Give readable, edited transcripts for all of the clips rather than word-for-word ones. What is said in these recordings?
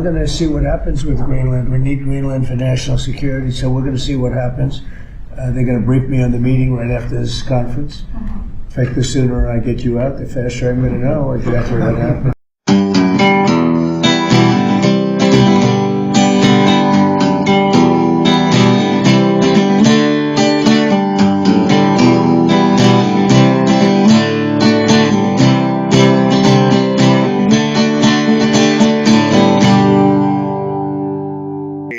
We're going to see what happens with Greenland. We need Greenland for national security, so we're going to see what happens. They're going to brief me on the meeting right after this conference. In fact, the sooner I get you out, the faster I'm going to know exactly what happened.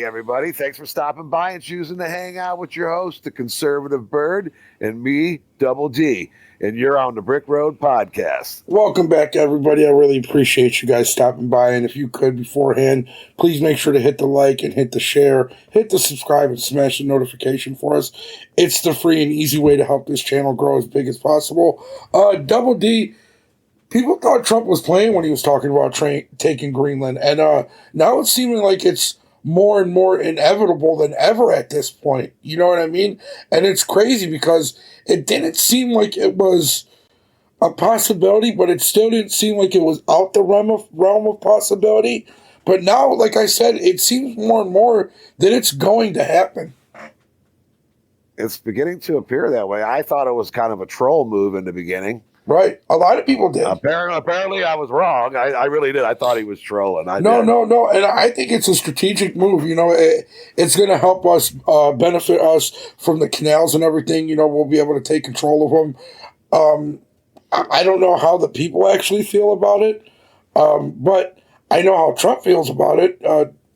Everybody, thanks for stopping by and choosing to hang out with your host, the Conservative Bird, and me, Double D. And you're on the Brick Road Podcast. Welcome back, everybody. I really appreciate you guys stopping by. And if you could beforehand, please make sure to hit the like and hit the share, hit the subscribe, and smash the notification for us. It's the free and easy way to help this channel grow as big as possible. Double D, people thought Trump was playing when he was talking about taking Greenland. And now it's seeming like it's more and more inevitable than ever at this point. You know what I mean? And it's crazy because it didn't seem like it was a possibility, but it still didn't seem like it was out the realm of possibility. But now, like I said, it seems more and more that it's going to happen. It's beginning to appear that way. I thought it was kind of a troll move in the beginning. Right. A lot of people did. Apparently I was wrong. I really did. I thought he was trolling. No. And I think it's a strategic move. You know, it's going to help us, benefit us from the canals and everything. You know, we'll be able to take control of them. I don't know how the people actually feel about it, but I know how Trump feels about it.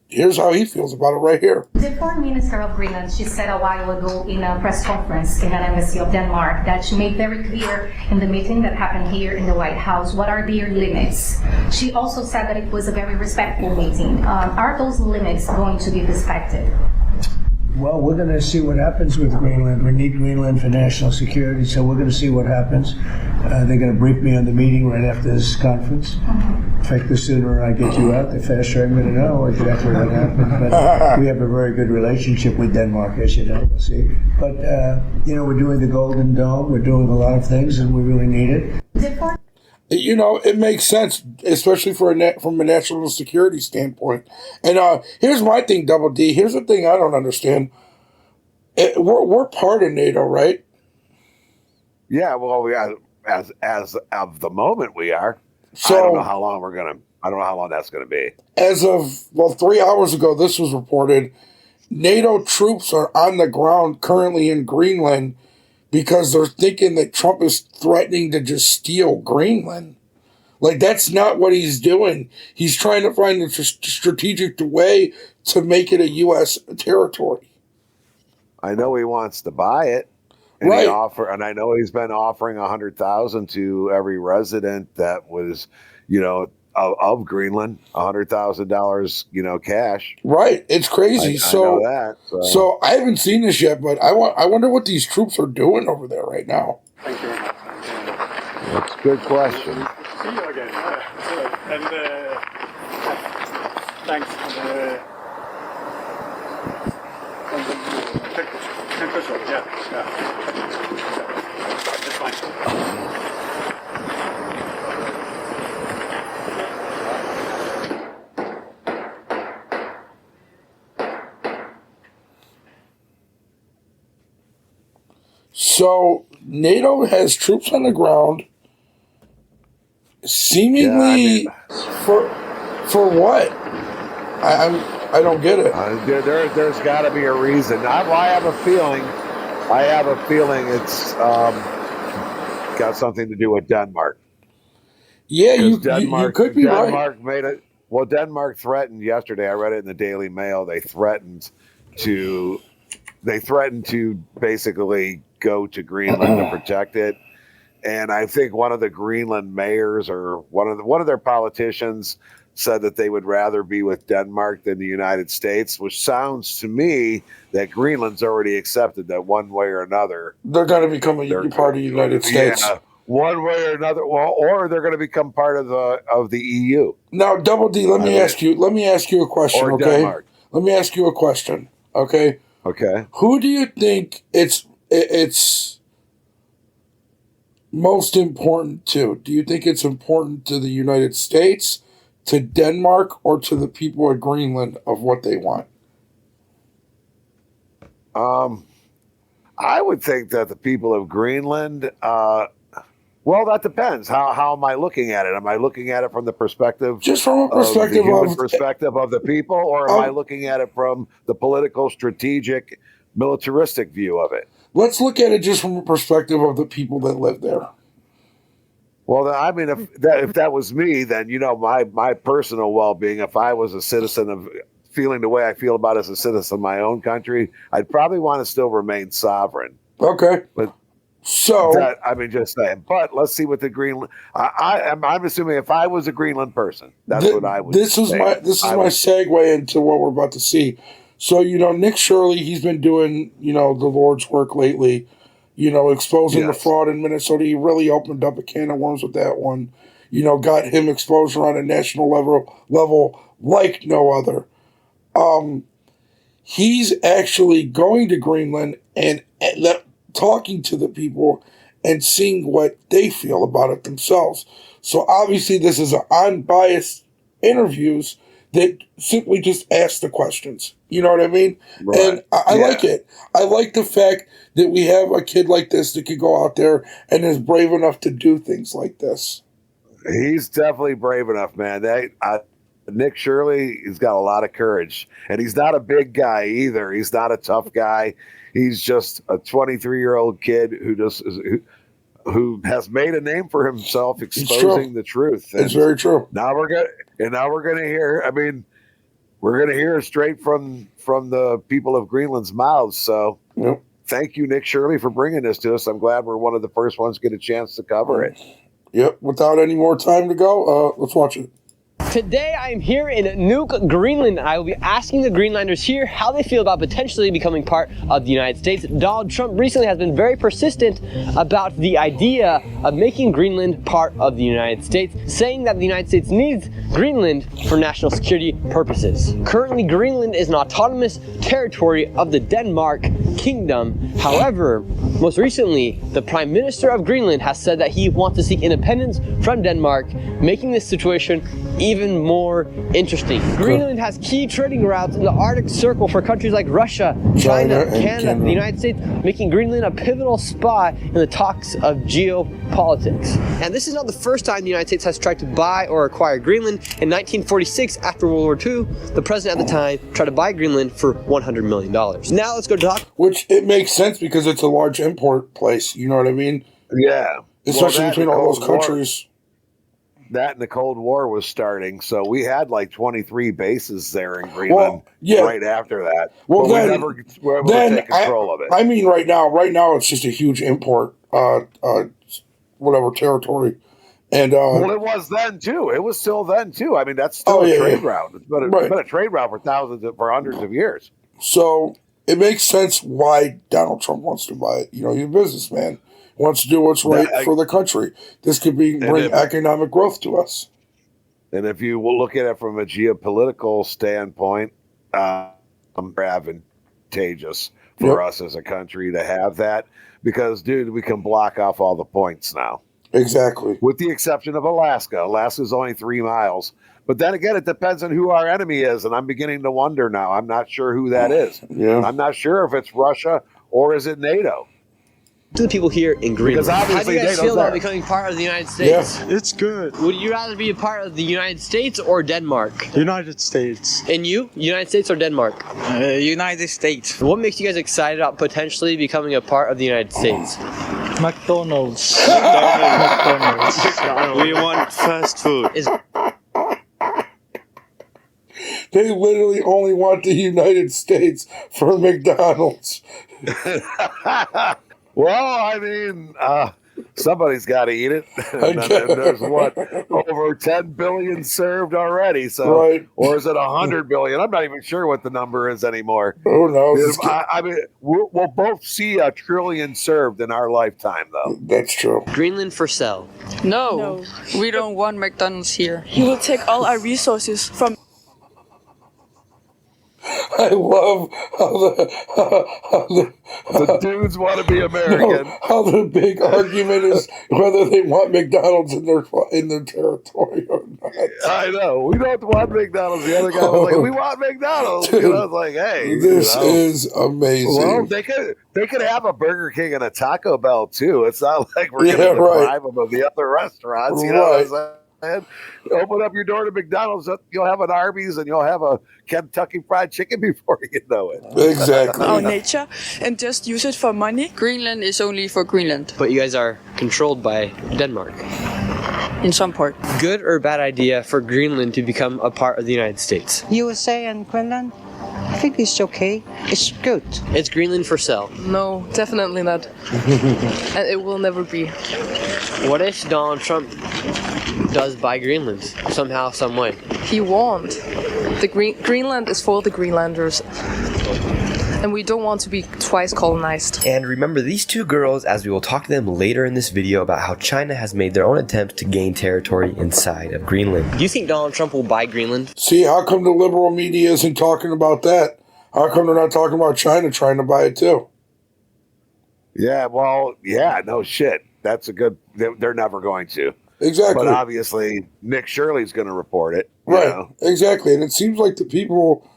Here's how he feels about it right here. The Foreign Minister of Greenland, she said a while ago in a press conference in an embassy of Denmark that she made very clear in the meeting that happened here in the White House what are their limits. She also said that it was a very respectful meeting. Are those limits going to be respected? Well, we're going to see what happens with Greenland. We need Greenland for national security, so we're going to see what happens. They're going to brief me on the meeting right after this conference. In fact, the sooner I get you out, the faster I'm going to know exactly what happened. But we have a very good relationship with Denmark, as you know. We'll see. But, we're doing the Golden Dome. We're doing a lot of things, and we really need it. You know, it makes sense, especially from a national security standpoint. And here's my thing, Double D. Here's the thing I don't understand. We're part of NATO, right? Yeah, well, we are, as of the moment we are. So I don't know how long that's gonna be. As of 3 hours ago, this was reported. NATO troops are on the ground currently in Greenland, because they're thinking that Trump is threatening to just steal Greenland. Like, that's not what he's doing. He's trying to find a strategic way to make it a U.S. territory. I know he wants to buy it. And right. I know he's been offering $100,000 to every resident that was, of Greenland, $100,000, cash. Right, it's crazy. I know that. So I haven't seen this yet, but I wonder what these troops are doing over there right now. Thank you very much. That's a good question. See you again. And thanks for the temperature. Yeah. That's fine. So NATO has troops on the ground, seemingly for what? I don't get it. There's got to be a reason. I have a feeling. It's got something to do with Denmark. Yeah, you could be right. Denmark made it. Well, Denmark threatened yesterday. I read it in the Daily Mail. They threatened to basically go to Greenland to protect it. And I think one of the Greenland mayors or one of their politicians said that they would rather be with Denmark than the United States, which sounds to me that Greenland's already accepted that one way or another they're going to become a part of the United States. Yeah, one way or another. Well, or they're going to become part of the EU. Now, Double D, let me ask you a question, or okay? Denmark. Let me ask you a question, okay? Okay. Who do you think it's most important to? Do you think it's important to the United States, to Denmark or to the people of Greenland of what they want? I would think that the people of Greenland, well, that depends. How am I looking at it? Am I looking at it from the perspective, Just from a of the perspective human of perspective of the people, or am I looking at it from the political, strategic, militaristic view of it? let's look at it just from a perspective of the people that live there. Well, I mean, if that was me, then my personal well-being. If I was a citizen of feeling the way I feel about as a citizen of my own country, I'd probably want to still remain sovereign. Okay. But So just saying. But let's see what the Greenland. I'm assuming if I was a Greenland person, that's what I would. This is say. my segue into what we're about to see. So Nick Shirley, he's been doing the Lord's work lately. Exposing the fraud in Minnesota. He really opened up a can of worms with that one. Got him exposure on a national level like no other. He's actually going to Greenland and talking to the people and seeing what they feel about it themselves. So obviously this is an unbiased interviews that simply just ask the questions. You know what I mean? Right. And I like it. I like the fact that we have a kid like this that could go out there and is brave enough to do things like this. He's definitely brave enough, man. Nick Shirley, he's got a lot of courage, and he's not a big guy either. He's not a tough guy. He's just a 23-year-old kid who has made a name for himself exposing the truth. It's very true. Now we're gonna hear. I mean, we're gonna hear straight from the people of Greenland's mouths. So, Thank you, Nick Shirley, for bringing this to us. I'm glad we're one of the first ones to get a chance to cover it. Yep. Without any more time to go, let's watch it. Today I am here in Nuuk, Greenland. I will be asking the Greenlanders here how they feel about potentially becoming part of the United States. Donald Trump recently has been very persistent about the idea of making Greenland part of the United States, saying that the United States needs Greenland for national security purposes. Currently, Greenland is an autonomous territory of the Denmark Kingdom. However, most recently, the Prime Minister of Greenland has said that he wants to seek independence from Denmark, making this situation even more interesting. Greenland has key trading routes in the Arctic Circle for countries like Russia, China, Canada, and the United States, making Greenland a pivotal spot in the talks of geopolitics. And this is not the first time the United States has tried to buy or acquire Greenland. In 1946, after World War II, the president at the time tried to buy Greenland for $100 million. Now let's go talk. Which it makes sense because it's a large import place. You know what I mean? Yeah. Especially between all those countries. That and the Cold War was starting, so we had like 23 bases there in Greenland right after that. Well, but we never were able to take control of it. I mean, right now it's just a huge import, whatever territory. And well, it was then too. It was still then too. I mean, that's still a trade route. It's been a trade route for hundreds of years. So it makes sense why Donald Trump wants to buy it. He's a businessman. Wants to do what's right for the country. This could bring economic growth to us. And if you will look at it from a geopolitical standpoint, advantageous for us as a country to have that because, dude, we can block off all the points now. Exactly. With the exception of Alaska. Alaska's only 3 miles. But then again, it depends on who our enemy is, and I'm beginning to wonder now. I'm not sure who that is. I'm not sure if it's Russia or is it NATO. To the people here in Greenland, how do you guys feel about becoming part of the United States? Yeah, it's good. Would you rather be a part of the United States or Denmark? United States. And you? United States or Denmark? United States. What makes you guys excited about potentially becoming a part of the United States? McDonald's. McDonald's. We want fast food. They literally only want the United States for McDonald's. Well, I mean, somebody's got to eat it. And there's over 10 billion served already. So, or is it 100 billion? I'm not even sure what the number is anymore. Who knows? I mean, we'll both see a trillion served in our lifetime, though. That's true. Greenland for sale. No, we don't want McDonald's here. He will take all our resources from. I love The dudes want to be American. how the big argument is whether they want McDonald's in their territory or not. I know. We don't want McDonald's. The other guy was like, "We want McDonald's." Dude, You know, it's like, hey, this you know. is amazing. Well, they could have a Burger King and a Taco Bell too. It's not like we're Yeah, going to right. deprive them of the other restaurants. You know what I'm saying? Open up your door to McDonald's. You'll have an Arby's and you'll have a Kentucky Fried Chicken before you know it. Exactly. Our nature and just use it for money. Greenland is only for Greenland But you guys are controlled by Denmark. in some part. Good or bad idea for Greenland to become a part of the United States? USA and Greenland, I think it's okay. It's good. It's Greenland for sale. No, definitely not. And it will never be. What if Donald Trump does buy Greenland somehow, some way? He won't. Greenland is for the Greenlanders. And we don't want to be twice colonized. And remember these two girls, as we will talk to them later in this video about how China has made their own attempts to gain territory inside of Greenland. Do you think Donald Trump will buy Greenland? See, how come the liberal media isn't talking about that? How come they're not talking about China trying to buy it too? Yeah, well, yeah, no shit. That's a good. They're never going to. Exactly. But obviously, Nick Shirley's going to report it. Right. know? Exactly. And it seems like the people.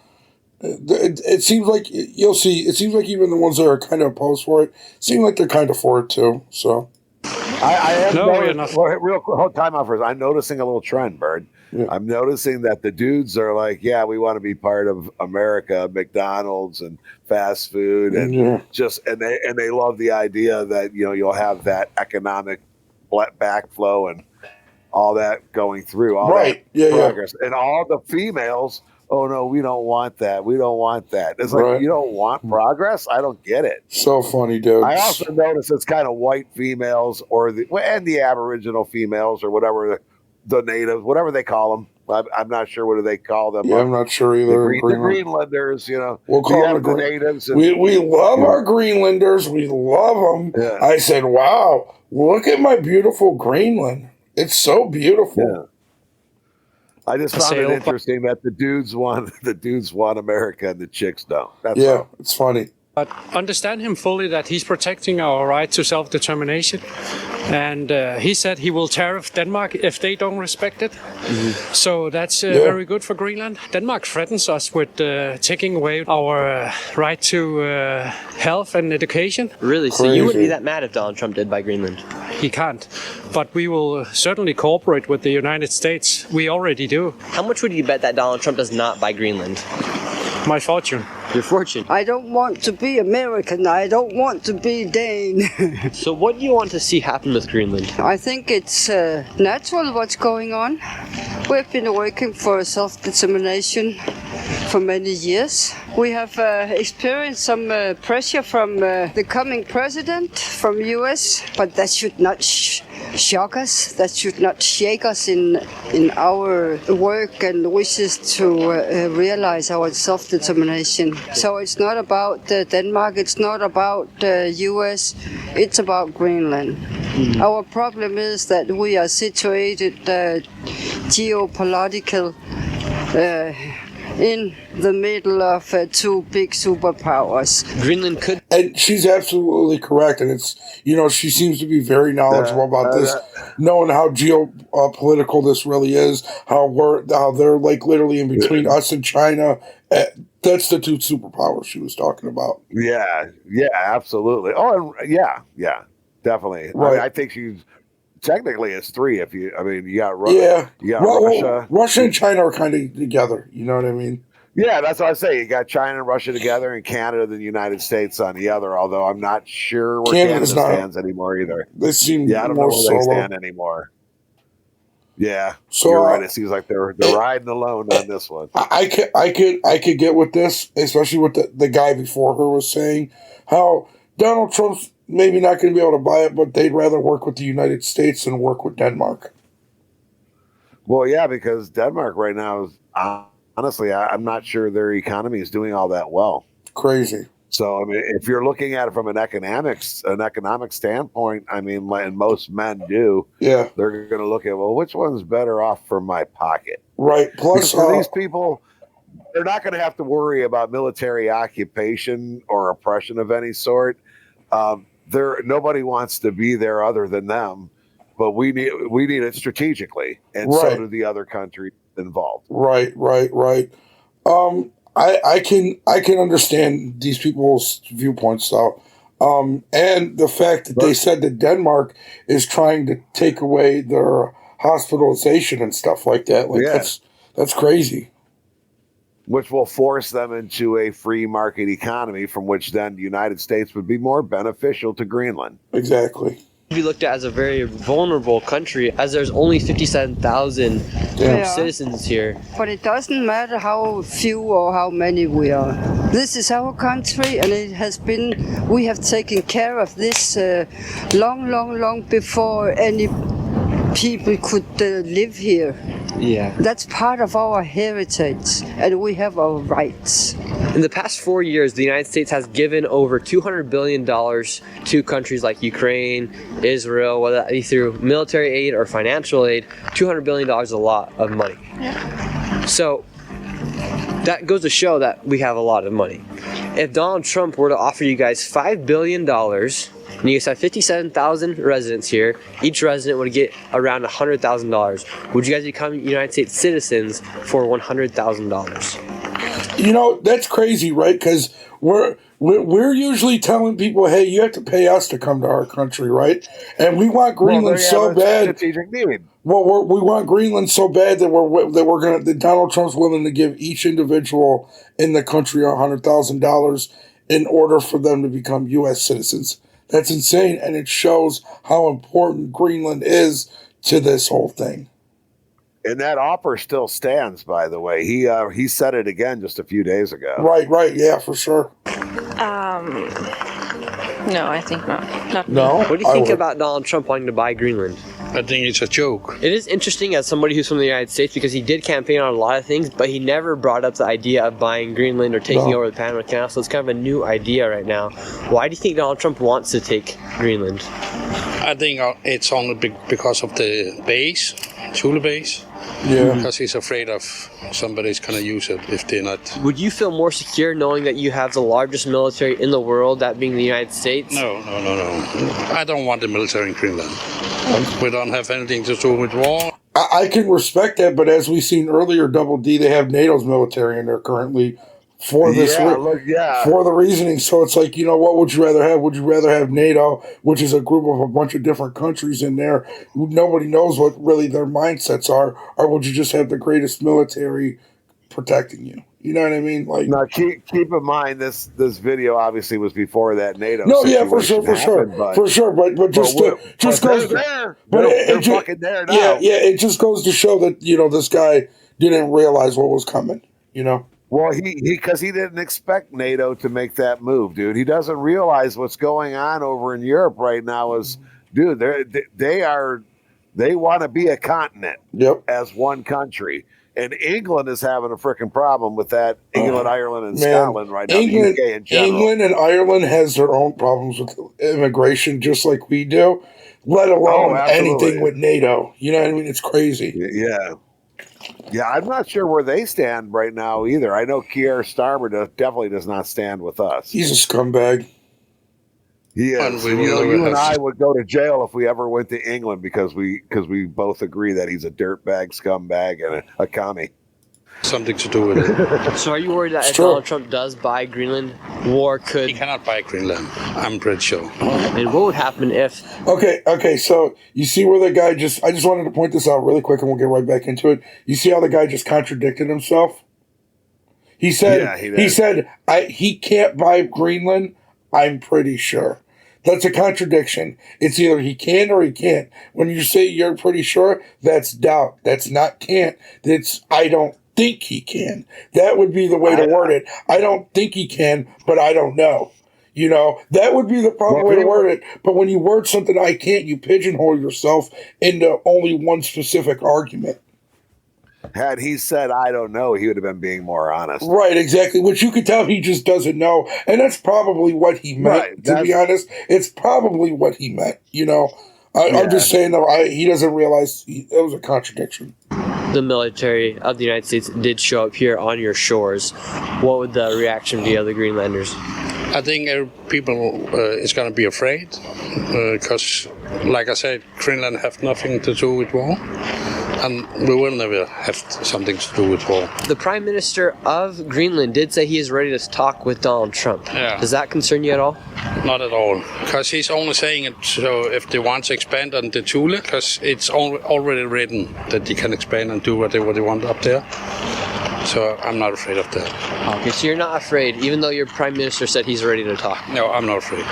It seems like you'll see. It seems like even the ones that are kind of opposed for it seem like they're kind of for it too. So. I am No, we're not. well, real quick, hold time out first. I'm noticing a little trend, Bird. Yeah. I'm noticing that the dudes are like, yeah, we want to be part of America, McDonald's and fast food, and they love the idea that you'll have that economic backflow and all that going through all Right. that progress, and all the females. Oh no, we don't want that. We don't want that. It's like Right. you don't want progress. I don't get it. So funny, dude. I also notice it's kind of white females and the Aboriginal females or whatever the natives, whatever they call them. I'm not sure what do they call them. Yeah, I'm not sure either. The Greenlanders, We'll call them the natives. And, we love our Greenlanders. We love them. Yeah. I said, wow, look at my beautiful Greenland. It's so beautiful. Yeah. I just found it interesting that the dudes want America and the chicks don't. That's all. It's funny. But understand him fully that he's protecting our right to self-determination. And he said he will tariff Denmark if they don't respect it. Mm-hmm. So that's very good for Greenland. Denmark threatens us with taking away our right to health and education. Really? So you wouldn't be that mad if Donald Trump did buy Greenland? He can't. But we will certainly cooperate with the United States. We already do. How much would you bet that Donald Trump does not buy Greenland? My fortune. Your fortune. I don't want to be American. I don't want to be Dane. So what do you want to see happen with Greenland? I think it's natural what's going on. We've been working for self-determination for many years. We have experienced some pressure from the coming president from US, but that should not shock us. That should not shake us in our work and wishes to realize our self-determination. So it's not about Denmark, it's not about the US, it's about Greenland. Our problem is that we are situated geopolitical in the middle of two big superpowers. Greenland could. And she's absolutely correct. And it's, she seems to be very knowledgeable about this, knowing how geopolitical this really is, how they're like literally in between us and China. That's the two superpowers she was talking about. Yeah, absolutely. Oh, and yeah, definitely. Right. I think she's technically it's three. You got Russia. Russia and China are kind of together. You know what I mean? Yeah, that's what I say. You got China and Russia together, and Canada and the United States on the other. Although I'm not sure where Canada stands anymore either. They seem I don't know where they stand anymore. Yeah, so you're right. It seems like they're riding alone on this one. I could get with this, especially what the guy before her was saying, how Donald Trump's maybe not going to be able to buy it, but they'd rather work with the United States than work with Denmark. Well, yeah, because Denmark right now is honestly, I'm not sure their economy is doing all that well. Crazy. So, if you're looking at it from an economic standpoint, and most men do, they're going to look at, well, which one's better off for my pocket? Right. Plus, for these people, they're not going to have to worry about military occupation or oppression of any sort. Nobody wants to be there other than them, but we need it strategically, and so do the other countries involved. Right. I can understand these people's viewpoints though. And the fact that they said that Denmark is trying to take away their hospitalization and stuff like that. Like that's crazy. Which will force them into a free market economy, from which then the United States would be more beneficial to Greenland. Exactly. Be looked at as a very vulnerable country, as there's only 57,000 citizens here. But it doesn't matter how few or how many we are. This is our country, and it has been. We have taken care of this long before any people could live here. Yeah. That's part of our heritage, and we have our rights. In the past 4 years, the United States has given over $200 billion to countries like Ukraine, Israel, whether that be through military aid or financial aid. $200 billion is a lot of money. Yeah. So that goes to show that we have a lot of money. If Donald Trump were to offer you guys $5 billion, and you guys have 57,000 residents here, each resident would get around $100,000. Would you guys become United States citizens for $100,000? You know, that's crazy, right? Because we're usually telling people, hey, you have to pay us to come to our country, right? And we want Greenland so bad. Well, we want Greenland so bad that Donald Trump's willing to give each individual in the country $100,000 in order for them to become U.S. citizens. That's insane, and it shows how important Greenland is to this whole thing. And that offer still stands, by the way. He said it again just a few days ago. Right, yeah, for sure. No, I think not. No? What do you think about Donald Trump wanting to buy Greenland? I think it's a joke. It is interesting as somebody who's from the United States, because he did campaign on a lot of things, but he never brought up the idea of buying Greenland or taking over the Panama Canal, so it's kind of a new idea right now. Why do you think Donald Trump wants to take Greenland? I think it's only because of the base, Thule base. Yeah. Because he's afraid of somebody's going to use it if they're not. Would you feel more secure knowing that you have the largest military in the world, that being the United States? No. I don't want the military in Greenland. We don't have anything to do with war. I can respect that, but as we've seen earlier, Double D, they have NATO's military in there currently for this for the reasoning. So it's like, you know, what would you rather have? Would you rather have NATO, which is a group of a bunch of different countries in there? Nobody knows what really their mindsets are, or would you just have the greatest military protecting you? You know what I mean? Like, now keep in mind this video obviously was before that NATO. No, yeah, for sure, but they're fucking there now. Yeah, it just goes to show that, you know, this guy didn't realize what was coming. You know. Well, because he didn't expect NATO to make that move, dude. He doesn't realize what's going on over in Europe right now. They want to be a continent as one country. And England is having a freaking problem with that. England, Ireland, and Scotland right now. England, the UK in general. England and Ireland has their own problems with immigration, just like we do. Let alone anything with NATO. You know what I mean? It's crazy. Yeah, I'm not sure where they stand right now either. I know Keir Starmer definitely does not stand with us. He's a scumbag. He is. You and I would go to jail if we ever went to England because we both agree that he's a dirtbag, scumbag, and a commie. Something to do with it. So are you worried that if Donald Trump does buy Greenland, war could... He cannot buy Greenland, I'm pretty sure. And what would happen if... Okay, so you see where the guy just... I just wanted to point this out really quick and we'll get right back into it. You see how the guy just contradicted himself? He said, he can't buy Greenland, I'm pretty sure. That's a contradiction. It's either he can or he can't. When you say you're pretty sure, that's doubt. That's not can't. That's I don't think he can. That would be the way to word it. I don't think he can, but I don't know. You know, that would be the proper way to word it. But when you word something I can't, you pigeonhole yourself into only one specific argument. Had he said, I don't know, he would have been being more honest. Right, exactly. Which you could tell he just doesn't know. And that's probably what he meant, right, to be honest. It's probably what he meant, you know. I'm just saying, though, he doesn't realize it was a contradiction. the military of the United States did show up here on your shores, what would the reaction be of the Greenlanders? I think people is going to be afraid because, like I said, Greenland have nothing to do with war, and we will never have something to do with war. The Prime Minister of Greenland did say he is ready to talk with Donald Trump. Yeah. Does that concern you at all? Not at all, because he's only saying it so if they want to expand on the Thule, because it's already written that they can expand and do what they want up there. So I'm not afraid of that. Okay, so you're not afraid, even though your Prime Minister said he's ready to talk? No, I'm not afraid.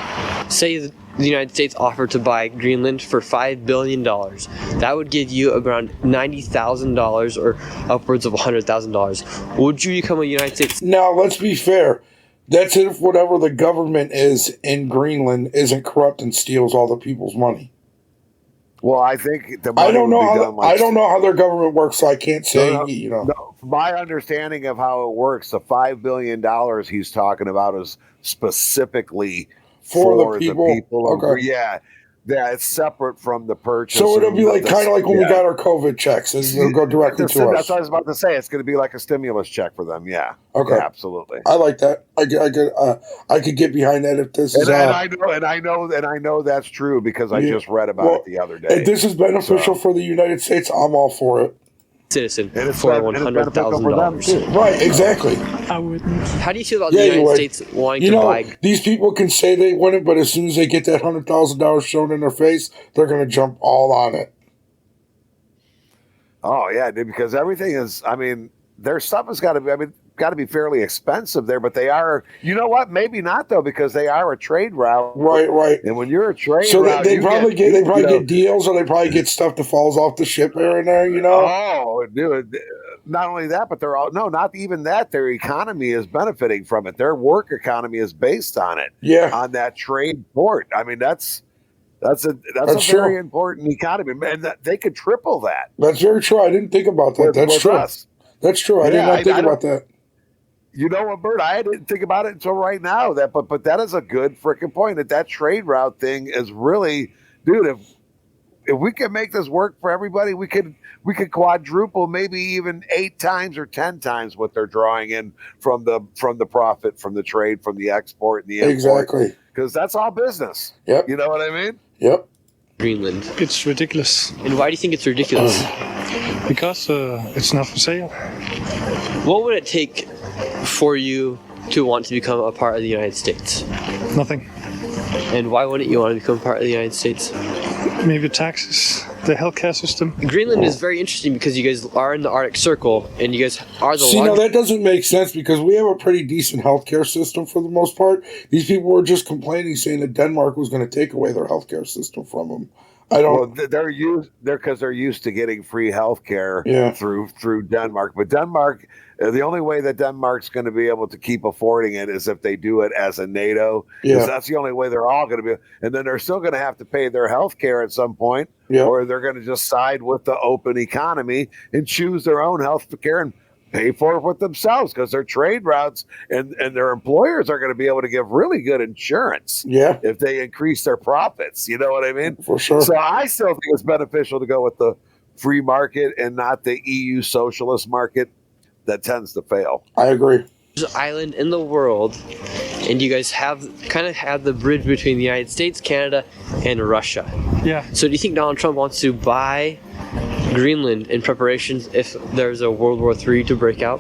Say the United States offered to buy Greenland for $5 billion. That would give you around $90,000 or upwards of $100,000. Would you become a United States? Now, let's be fair. That's if whatever the government is in Greenland isn't corrupt and steals all the people's money. Well, I think the money I don't know would be how done like I don't know how their government works, so I can't say. No, from my understanding of how it works, the $5 billion he's talking about is specifically For the people? Okay. Yeah, it's separate from the purchase. So it'll be like and kind of like when we got our COVID checks. It'll go directly to us. That's what I was about to say. It's going to be like a stimulus check for them. Yeah. Okay. Yeah, absolutely. I like that. I could get behind that if this is. And I know that's true because I just read about it the other day. If this is beneficial for the United States, I'm all for it. Citizen And it's for $100,000. Right, exactly. I wouldn't. How do you feel about the United States wanting to buy? These people can say they want it, but as soon as they get that $100,000 shown in their face, they're going to jump all on it. Oh yeah, dude, because everything is. I mean, their stuff has got to be. I mean, got to be fairly expensive there, but they are. You know what? Maybe not though, because they are a trade route. Right. And when you're a trade so route, they probably get deals, or they probably get stuff that falls off the ship here and there. You know. Oh, dude. Not only that, but not even that. Their economy is benefiting from it. Their work economy is based on it. Yeah. On that trade port. I mean, that's a very important economy, and they could triple that. That's very true. I didn't think about that. That's true. That's true. I did not think about that. You know what, Bert? I didn't think about it until right now. But that is a good freaking point. That trade route thing is really, dude. If we can make this work for everybody, we could quadruple, maybe even 8 times or 10 times what they're drawing in from the profit, from the trade, from the export and the import. Exactly. Because that's all business. Yep. You know what I mean? Yep. Greenland. It's ridiculous. And why do you think it's ridiculous? Because it's not for sale. What would it take for you to want to become a part of the United States? Nothing. And why wouldn't you want to become part of the United States? Maybe taxes, the healthcare system. Greenland is very interesting because you guys are in the Arctic Circle and you guys are the See, now that doesn't make sense because we have a pretty decent healthcare system for the most part. These people were just complaining, saying that Denmark was going to take away their healthcare system from them. I don't. Well, they're used to getting free healthcare through Denmark, but Denmark. The only way that Denmark's going to be able to keep affording it is if they do it as a NATO. Because that's the only way they're all going to be. And then they're still going to have to pay their health care at some point, or they're going to just side with the open economy and choose their own health care and pay for it with themselves because their trade routes and their employers are going to be able to give really good insurance if they increase their profits. You know what I mean? For sure. So I still think it's beneficial to go with the free market and not the EU socialist market. That tends to fail. I agree. There's an island in the world, and you guys have the bridge between the United States, Canada, and Russia. Yeah. So do you think Donald Trump wants to buy Greenland in preparations if there's a World War III to break out?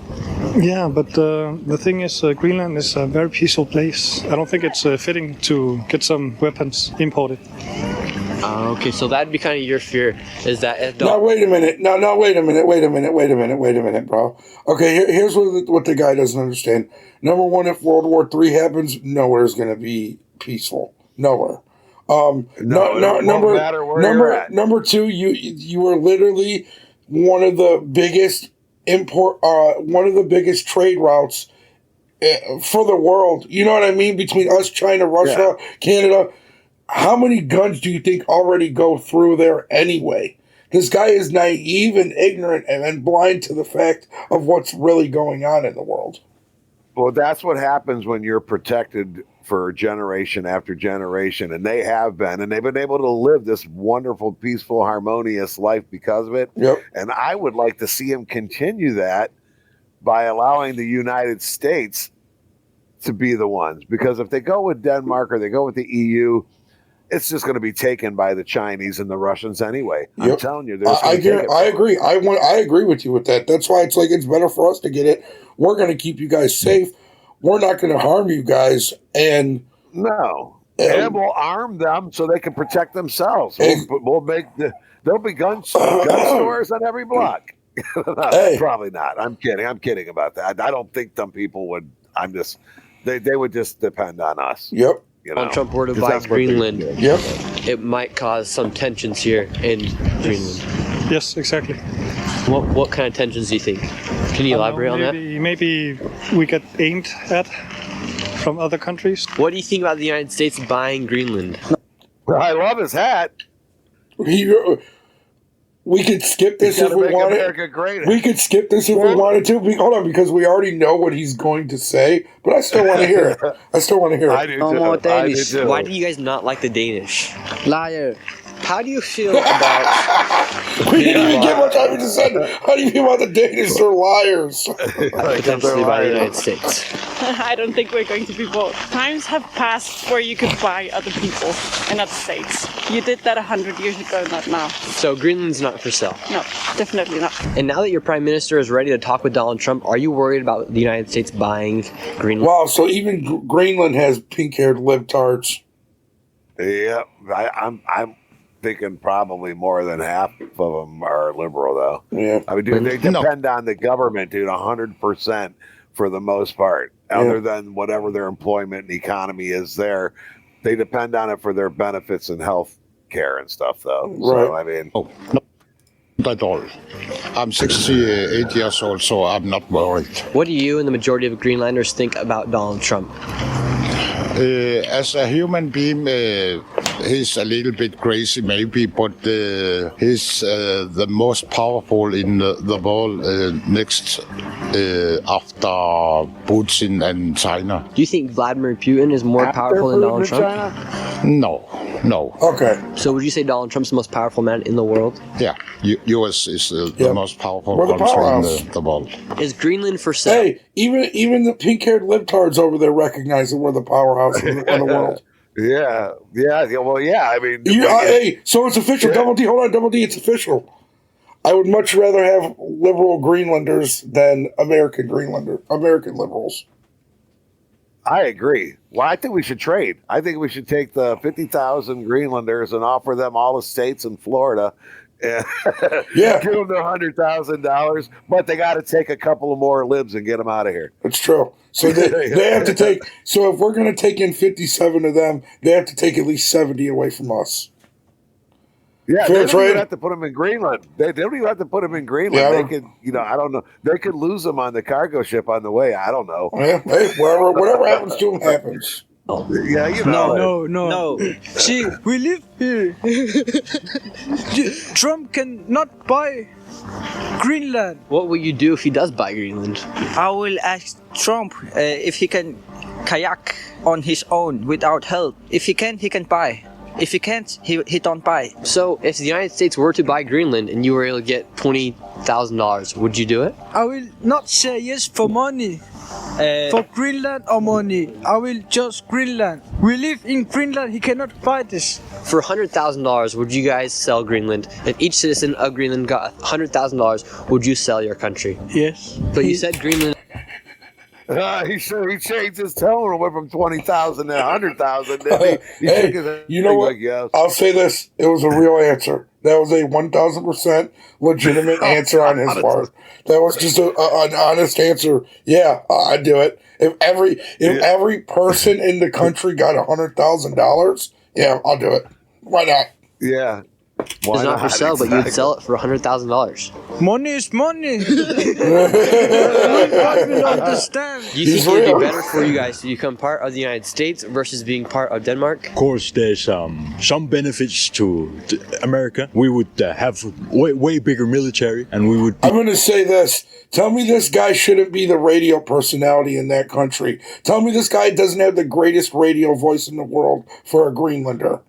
Yeah, but the thing is, Greenland is a very peaceful place. I don't think it's fitting to get some weapons imported. Okay, so that'd be kind of your fear, is that if No, wait a minute. No, wait a minute, bro. Okay, here's what the guy doesn't understand. Number one, if World War III happens, nowhere's going to be peaceful. Nowhere. Number two, you are literally one of the biggest trade routes for the world. You know what I mean? Between us, China, Russia, Canada. How many guns do you think already go through there anyway? This guy is naive and ignorant and blind to the fact of what's really going on in the world. Well, that's what happens when you're protected for generation after generation, and they have been, and they've been able to live this wonderful, peaceful, harmonious life because of it. Yep. And I would like to see them continue that by allowing the United States to be the ones, because if they go with Denmark or they go with the EU, it's just going to be taken by the Chinese and the Russians anyway. Yep. I'm telling you, I agree. I agree with you with that. That's why it's like it's better for us to get it. We're going to keep you guys safe. We're not going to harm you guys, and and we'll arm them so they can protect themselves. We'll make there'll be gun stores on every block. Probably not. I'm kidding about that. I don't think some people would. They would just depend on us. Yep. You know? When Trump were to buy Greenland, yep, it might cause some tensions here in Greenland. Yes, exactly. What kind of tensions do you think? Can you elaborate on that? Maybe we get aimed at from other countries. What do you think about the United States buying Greenland? I love his hat. We could skip this if we wanted. America great. We could skip this if we wanted to. Hold on, because we already know what he's going to say, but I still want to hear it. I do too. Why do you guys not like the Danish? Liar. How do you feel about... We didn't even get much time to say. How do you feel about the Danish? They're liars. Potentially by the United States. I don't think we're going to be both. Times have passed where you could buy other people in other states. You did that 100 years ago, not now. So Greenland's not for sale? No, definitely not. And now that your prime minister is ready to talk with Donald Trump, are you worried about the United States buying Greenland? Wow, so even Greenland has pink-haired libtards. Yeah, I'm thinking probably more than half of them are liberal, though. Yeah, I mean, dude, they depend on the government, dude, 100% for the most part. Other than whatever their employment and economy is there, they depend on it for their benefits and health care and stuff, though. Right. So I mean, not at all. I'm 68 years old, so I'm not worried. What do you and the majority of Greenlanders think about Donald Trump? As a human being, he's a little bit crazy maybe, but he's the most powerful in the world next after Putin and China. Do you think Vladimir Putin is more powerful than Donald Trump? No. Okay. So would you say Donald Trump's the most powerful man in the world? Yeah, U.S. is the most powerful country in the world. Is Greenland for sale? Hey, even the pink-haired libtards over there recognize that we're the powerhouse in the world. Yeah. Well, yeah. I mean, hey, so it's official. Double D, hold on, Double D, it's official. I would much rather have liberal Greenlanders than American liberals. I agree. Well, I think we should trade. I think we should take the 50,000 Greenlanders and offer them all estates in Florida. Yeah. Give them their $100,000, but they got to take a couple of more libs and get them out of here. That's true. So they have to take. So if we're going to take in 57 of them, they have to take at least 70 away from us. Yeah, they don't even have to put them in Greenland. They don't even have to put them in Greenland. Yeah, they could, I don't know. They could lose them on the cargo ship on the way. I don't know. Yeah, hey, whatever happens to them happens. Yeah, No. See, we live here. Trump cannot buy Greenland. What will you do if he does buy Greenland? I will ask Trump if he can kayak on his own without help. If he can buy. If he can't, he don't buy. So, if the United States were to buy Greenland and you were able to get $20,000, would you do it? I will not say yes for money. For Greenland or money, I will just Greenland. We live in Greenland, he cannot buy this. For $100,000, would you guys sell Greenland? If each citizen of Greenland got $100,000, would you sell your country? Yes. But you said Greenland... He changed his tone and went from 20,000 to 100,000. Hey, you know what? Like, yes. I'll say this. It was a real answer. That was a 1,000% legitimate answer on his part. That was just an honest answer. Yeah, I'd do it. If every person in the country got $100,000, yeah, I'll do it. Why not? Yeah. It's not for sale, but you'd sell it for $100,000. Money is money. I will understand. Do you think it would be better for you guys to become part of the United States versus being part of Denmark? Of course, there's some benefits to America. We would have way bigger military, and we would... I'm going to say this. Tell me this guy shouldn't be the radio personality in that country. Tell me this guy doesn't have the greatest radio voice in the world for a Greenlander.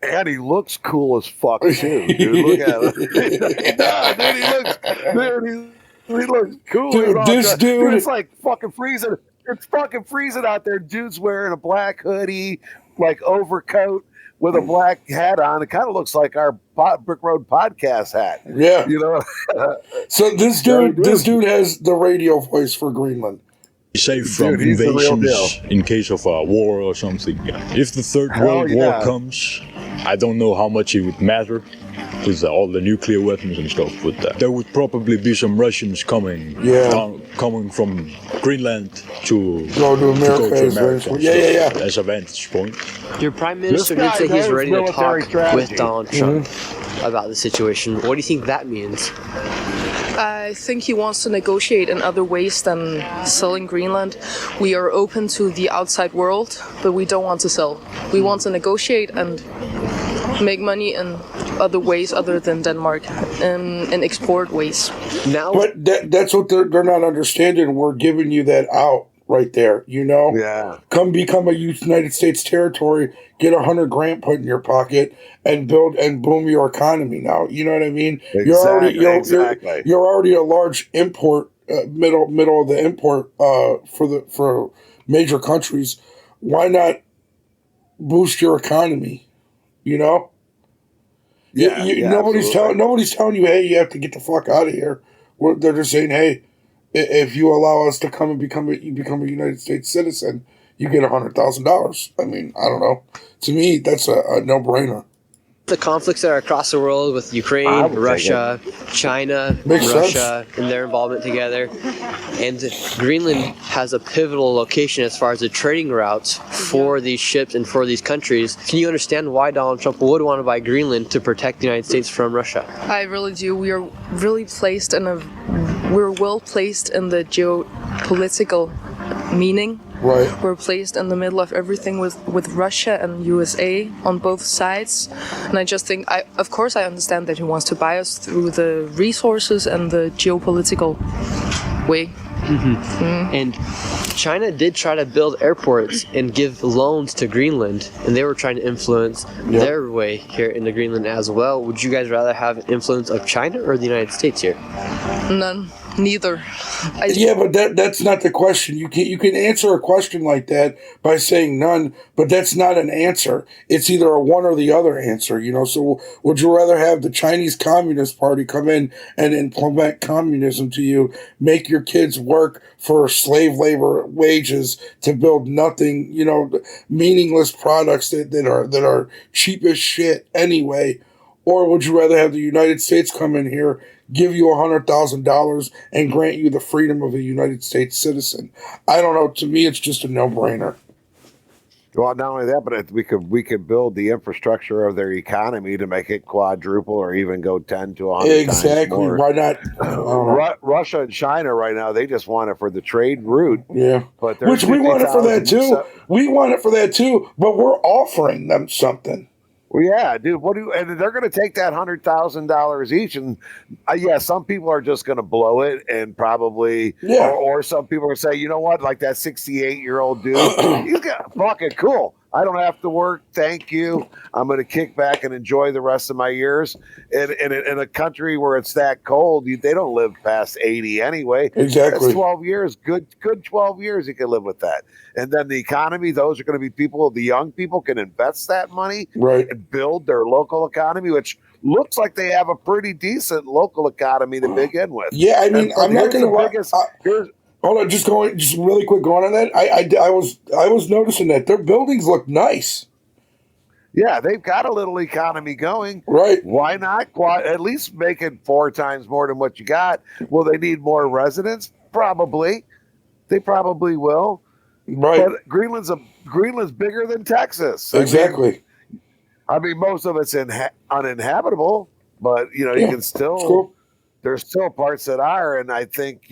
And he looks cool as fuck too, dude. Look at him. He looks cool. Dude, this dude, it's like fucking freezing. It's fucking freezing out there. Dude's wearing a black hoodie, like overcoat with a black hat on. It kind of looks like our Brick Road podcast hat. Yeah, you know. So this dude has the radio voice for Greenland. Safe from invasions in case of a war or something. If the Third World War comes, I don't know how much it would matter with all the nuclear weapons and stuff, but there would probably be some Russians coming coming from Greenland to go to America. Yeah. As a vantage point. Your prime minister did say he's ready to talk with Donald Trump about the situation. What do you think that means? I think he wants to negotiate in other ways than selling Greenland. We are open to the outside world, but we don't want to sell. We want to negotiate and make money in other ways other than Denmark, in export ways. But that's what they're not understanding. We're giving you that out right there, you know? Yeah. Come become a United States territory, get $100 grand put in your pocket, and build and boom your economy now. You know what I mean? Exactly. You're already a large import, middle of the import for major countries. Why not boost your economy? You know? Nobody's telling you, hey, you have to get the fuck out of here. They're just saying, hey, if you allow us to come and become a United States citizen, you get $100,000. I mean, I don't know. To me, that's a no-brainer. The conflicts that are across the world with Ukraine, Russia, China, Russia, and their involvement together. And Greenland has a pivotal location as far as the trading routes for these ships and for these countries. Can you understand why Donald Trump would want to buy Greenland to protect the United States from Russia? I really do. We are really placed we're well placed in the geopolitical meaning. Right. We're placed in the middle of everything with Russia and USA on both sides. And I just think, of course I understand that he wants to buy us through the resources and the geopolitical way. And China did try to build airports and give loans to Greenland, and they were trying to influence their way here into Greenland as well. Would you guys rather have an influence of China or the United States here? None. Neither. But that's not the question. You can answer a question like that by saying none, but that's not an answer. It's either a one or the other answer, you know. So would you rather have the Chinese Communist Party come in and implement communism to you, make your kids work for slave labor wages to build nothing, you know, meaningless products that are cheap as shit anyway? Or would you rather have the United States come in here, give you $100,000 and grant you the freedom of a United States citizen? I don't know. To me, it's just a no-brainer. Well, not only that, but we could build the infrastructure of their economy to make it quadruple or even go 10 to 100 times more. Why not? Russia and China right now, they just want it for the trade route. Yeah. But which we want it for that too. We want it for that too, but we're offering them something. Well, yeah, dude. And they're going to take that $100,000 each, and some people are just going to blow it, and probably, or some people are say, you know what, like that 68-year-old dude, he's got fucking cool. I don't have to work. Thank you. I'm going to kick back and enjoy the rest of my years. In a country where it's that cold, they don't live past 80 anyway. Exactly. That's 12 years. Good 12 years you can live with that. And then the economy, those are going to be people, the young people can invest that money and build their local economy, which looks like they have a pretty decent local economy to begin with. Yeah, I mean, I'm not going to... Hold on, just really quick going on that. I was noticing that their buildings look nice. Yeah, they've got a little economy going. Right. Why not at least make it 4 times more than what you got? Will they need more residents? Probably. They probably will. Right. But Greenland's bigger than Texas. Exactly. I mean most of it's uninhabitable, but you can still cool. There's still parts that are, and I think,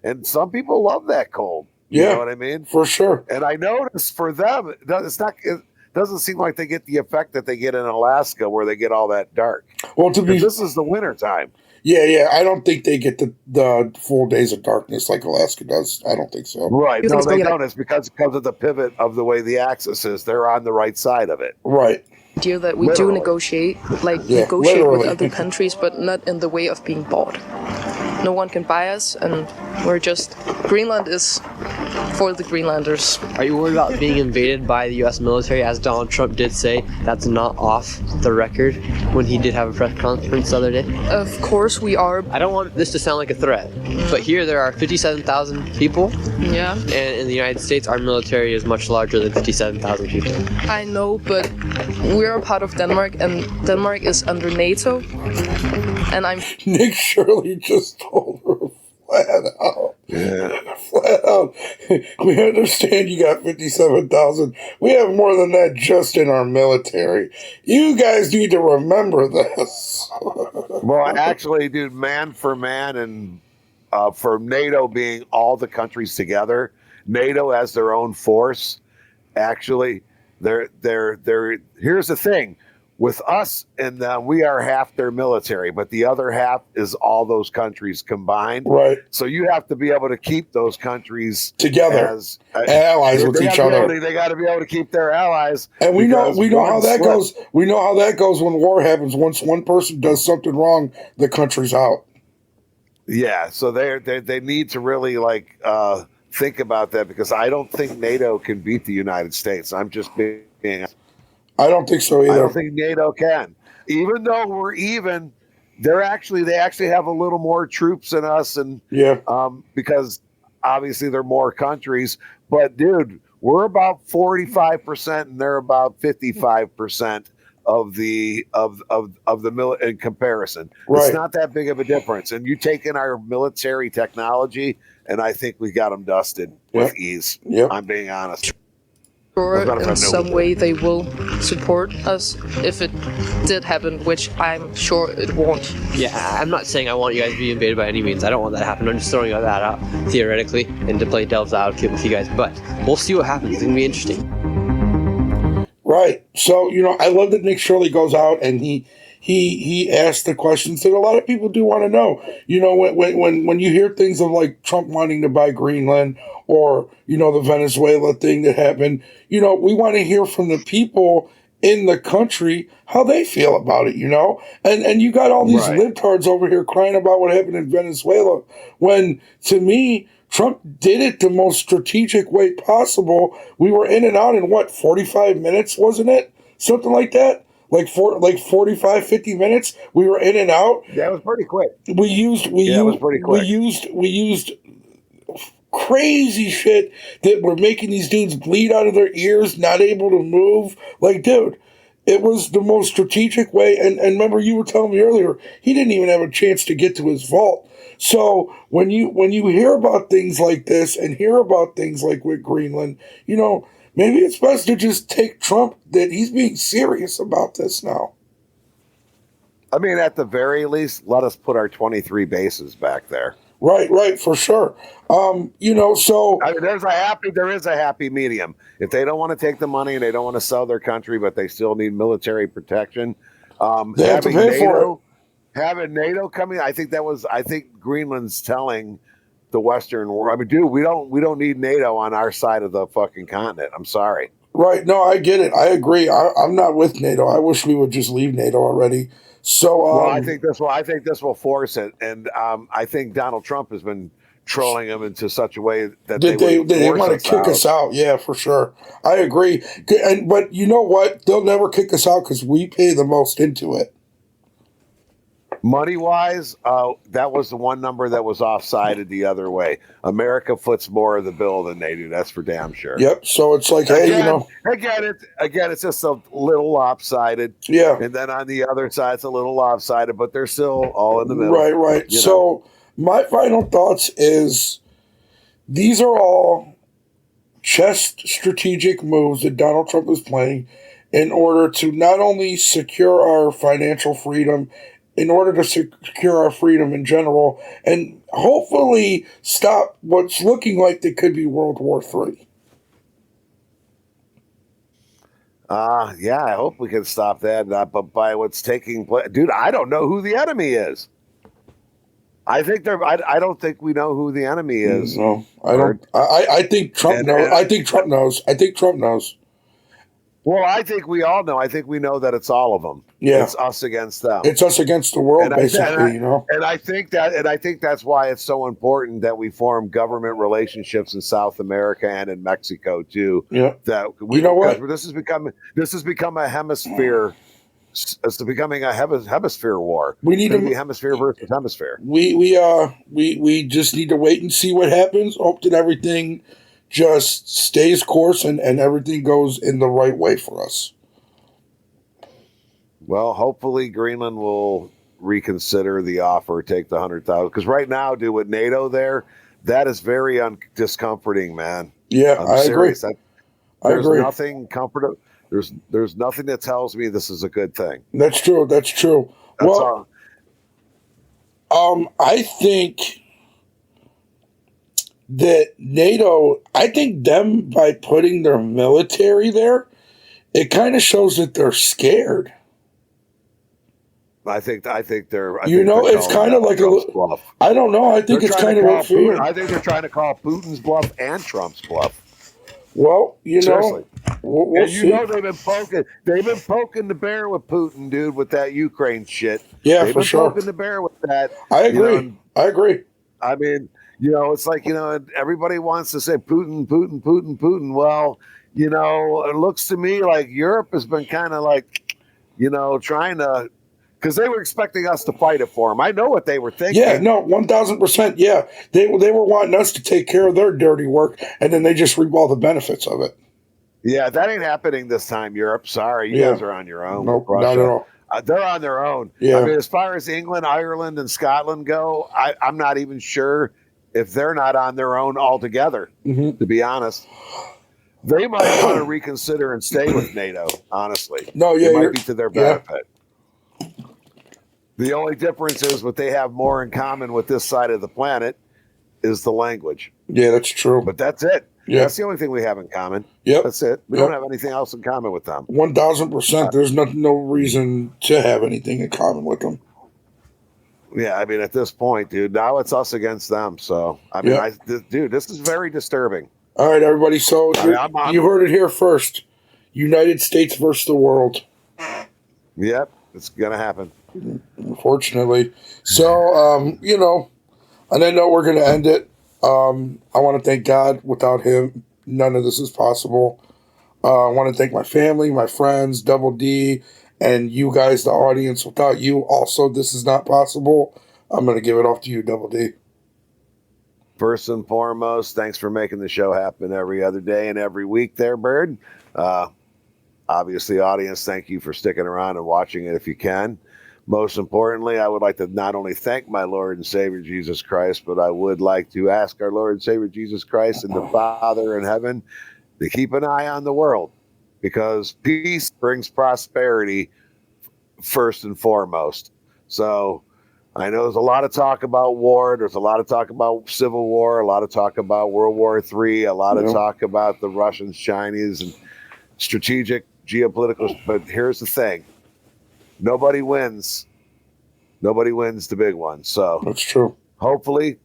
and some people love that cold. You know what I mean? For sure. And I noticed for them, it doesn't seem like they get the effect that they get in Alaska where they get all that dark. Well, this is the winter time. Yeah. I don't think they get the full days of darkness like Alaska does. I don't think so. Right. No, they don't. It's because of the pivot of the way the axis is. They're on the right side of it. Right. Idea that we do Literally. negotiate, Yeah, negotiate with literally. other countries, but not in the way of being bought. No one can buy us, and Greenland is for the Greenlanders. Are you worried about being invaded by the U.S. military, as Donald Trump did say? That's not off the record when he did have a press conference the other day. Of course we are. I don't want this to sound like a threat, but here there are 57,000 people, Yeah, and in the United States our military is much larger than 57,000 people. I know, but we're a part of Denmark, and Denmark is under NATO. And I'm Nick Shirley just told her flat out. Yeah. Flat out. We understand you got 57,000. We have more than that just in our military. You guys need to remember this. Well, actually, dude, man for man, and for NATO being all the countries together, NATO has their own force. Actually, they're here's the thing. With us and them, we are half their military, but the other half is all those countries combined. Right. So you have to be able to keep those countries Together. as Allies with each other. They got to be able to keep their allies. And we know because how one that slip- goes. We know how that goes when war happens. Once one person does something wrong, the country's out. Yeah, so they need to really think about that, because I don't think NATO can beat the United States. I'm just being. I don't think so either. I don't think NATO can, even though we're even. They actually have a little more troops than us, and because obviously they're more countries. But dude, we're about 45%, and they're about 55% of the in comparison. Right. It's not that big of a difference. And you take in our military technology, and I think we got them dusted with ease. Yep. I'm being honest. sure in some way they will support us if it did happen, which I'm sure it won't. Yeah, I'm not saying I want you guys to be invaded by any means. I don't want that to happen. I'm just throwing that out theoretically and to play devil's advocate with you guys. But we'll see what happens. It's going to be interesting. Right. So, I love that Nick Shirley goes out and he asks the questions that a lot of people do want to know. When you hear things of like Trump wanting to buy Greenland or, the Venezuela thing that happened, we want to hear from the people in the country how they feel about it, And you got all these libtards over here crying about what happened in Venezuela when, to me, Trump did it the most strategic way possible. We were in and out in 45 minutes, wasn't it? Something like that. Like 45, 50 minutes. We were in and out. That was pretty quick. We used crazy shit that were making these dudes bleed out of their ears, not able to move. Like, dude, it was the most strategic way. And remember, you were telling me earlier, he didn't even have a chance to get to his vault. So when you hear about things like this and hear about things like with Greenland, maybe it's best to just take Trump that he's being serious about this now. I mean, at the very least, let us put our 23 bases back there. Right, for sure. So I mean, there is a happy medium. If they don't want to take the money and they don't want to sell their country, but they still need military protection, they have to pay for it. Having NATO coming, I think Greenland's telling the Western world. I mean, dude, we don't need NATO on our side of the fucking continent. I'm sorry. Right. No, I get it. I agree. I'm not with NATO. I wish we would just leave NATO already. So, I think this will force it, and I think Donald Trump has been trolling them into such a way that they want to kick us out. Yeah, for sure. I agree. But you know what? They'll never kick us out because we pay the most into it. Money wise, that was the one number that was offsided the other way. America foots more of the bill than they do. That's for damn sure. Yep. So it's like, again, it's just a little lopsided. Yeah. And then on the other side, it's a little lopsided, but they're still all in the middle. Right. So my final thoughts is these are all chess strategic moves that Donald Trump is playing in order to not only secure our financial freedom, in order to secure our freedom in general, and hopefully stop what's looking like that could be World War III. Yeah, I hope we can stop that. But by what's taking place, dude, I don't know who the enemy is. I think they're. I don't think we know who the enemy is. No, I don't. I think Trump knows. I think Trump knows. I think Trump knows. Well, I think we all know. I think we know that it's all of them. Yeah. It's us against them. It's us against the world, basically. You know. And I think that's why it's so important that we form government relationships in South America and in Mexico too. Yeah. That you know what? This has become a hemisphere. It's becoming a hemisphere war. We need to be hemisphere versus hemisphere. We just need to wait and see what happens. Hope that everything just stays course and everything goes in the right way for us. Well, hopefully Greenland will reconsider the offer, take the 100,000. Because right now, dude, with NATO there, that is very discomforting, man. Yeah, I serious. agree. There's nothing comfortable. There's nothing that tells me this is a good thing. That's true. That's true. That's I think that NATO, I think them by putting their military there, it kind of shows that they're scared. I think they're. It's kind of like bluff. I don't know. I think it's kind of what fear. I think they're trying to call Putin's bluff and Trump's bluff. Well, Seriously. We'll see. They've been poking the bear with Putin, dude, with that Ukraine shit. Yeah, they've for been sure. Poking the bear with that. I agree. I agree. I mean, it's like everybody wants to say Putin. Well, it looks to me like Europe has been kind of like, trying to. Because they were expecting us to fight it for them. I know what they were thinking. Yeah, no, 1,000%. Yeah, they were wanting us to take care of their dirty work, and then they just reap all the benefits of it. Yeah, that ain't happening this time, Europe. Sorry, you guys are on your own. Nope, Russia. not at all. They're on their own. Yeah. I mean, as far as England, Ireland, and Scotland go, I'm not even sure if they're not on their own altogether, to be honest. They might want to reconsider and stay with NATO, honestly. No, yeah. It might be to their benefit. The only difference is what they have more in common with this side of the planet is the language. Yeah, that's true. But that's it. Yeah. That's the only thing we have in common. Yep. That's it. We don't have anything else in common with them. 1,000%. There's no reason to have anything in common with them. Yeah, I mean, at this point, dude, now it's us against them. So, I mean, dude, this is very disturbing. All right, everybody. So, you heard it here first. United States versus the world. Yep, it's going to happen. Unfortunately. So, on that note, we're going to end it. I want to thank God. Without him, none of this is possible. I want to thank my family, my friends, Double D, and you guys, the audience. Without you, also, this is not possible. I'm going to give it off to you, Double D. First and foremost, thanks for making the show happen every other day and every week there, Bird. Obviously, audience, thank you for sticking around and watching it if you can. Most importantly, I would like to not only thank my Lord and Savior Jesus Christ, but I would like to ask our Lord and Savior Jesus Christ and the Father in heaven to keep an eye on the world, because peace brings prosperity first and foremost. So I know there's a lot of talk about war. There's a lot of talk about civil war, a lot of talk about World War III, a lot of talk about the Russians, Chinese, and strategic geopolitical. But here's the thing. Nobody wins. Nobody wins the big one. So that's true. Hopefully,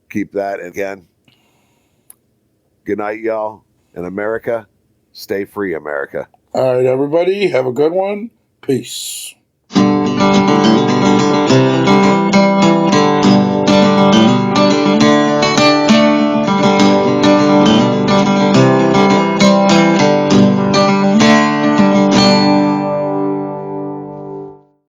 keep that. And again, good night, y'all. In America, stay free, America. All right, everybody. Have a good one. Peace.